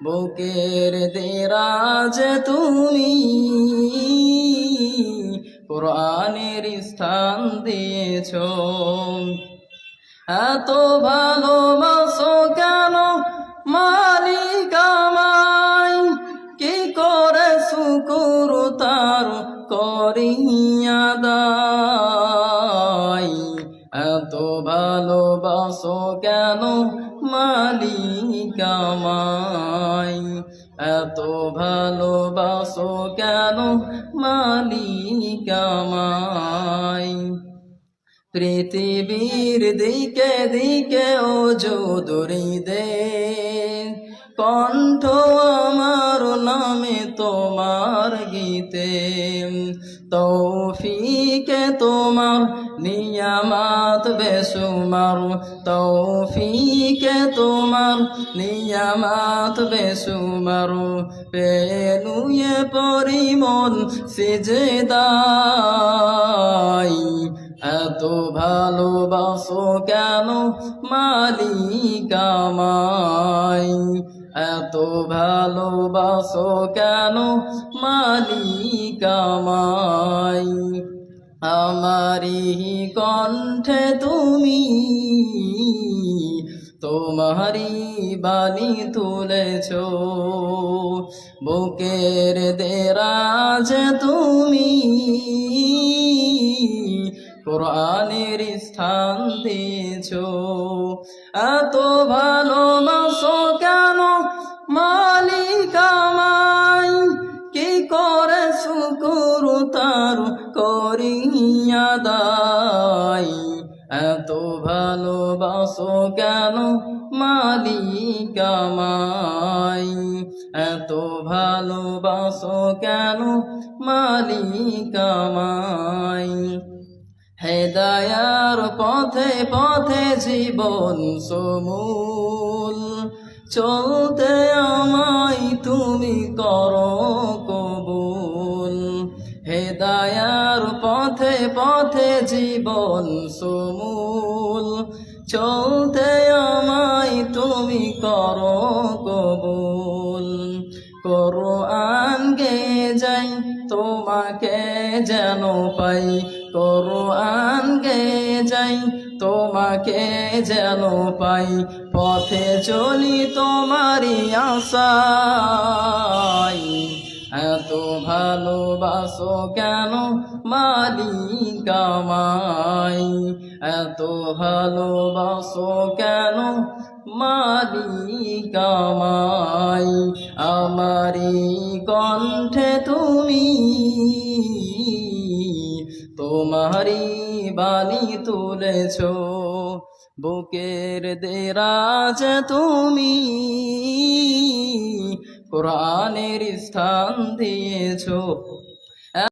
বুকের দেরাজ তুমি কোরআনের স্থান দিয়েছো। এত ভালোবাসো কেন মালিক আমায়, কি করে শুকুর তার করিয়া দাই। এত ভালোবাসো কেন মালিক আমায়, এত ভালোবাসো কেন মালিক আমায়। পৃথিবীর দিকে দিকে ও যদুরি দে, কণ্ঠ আমার নামে তোমার গীতে। তৌফিকে তোমার নিয়ামত বেসুমার, তৌফিকে তোমার নিয়ামত বেসুমার। পেনুয়ে পরিমন সিজদায়, এত ভালোবাসো কেন মালিক আমায়, এত ভালোবাসো কেন মালিক আমায়। আমারি কণ্ঠে তুমি তোমারি বাণী তুলেছো, বুকের দেরাজ তুমি কোরআনের স্থান দিয়েছো। এত ভালোবাসো কেন মালিক আমায়, কি করে শুকুর তার করিয়া দাই। এত ভালোবাসো কেন মালিক আমায়, এত ভালোবাসো কেন মালিক আমায়। হেদায়ার পথে পথে জীবন সমূল, চলতে আমায় তুমি করো কবুল। হেদায়ার পথে পথে জীবন সমূল, চলতে আমায় তুমি করো কবুল। কোরআন গে যাই তোমাকে যেন পাই, কোরআন গে যাই তোমাকে যেন পাই। পথে চলি তোমারি আশায়, এত ভালোবাসো কেন মালিক আমায়, এত ভালোবাসো কেন মালিক আমায়। আমারি কণ্ঠে তুমি তোমারি বাণী তুলেছো, বুকের দেরাজ তুমি কোরআনের স্থান দিয়েছো।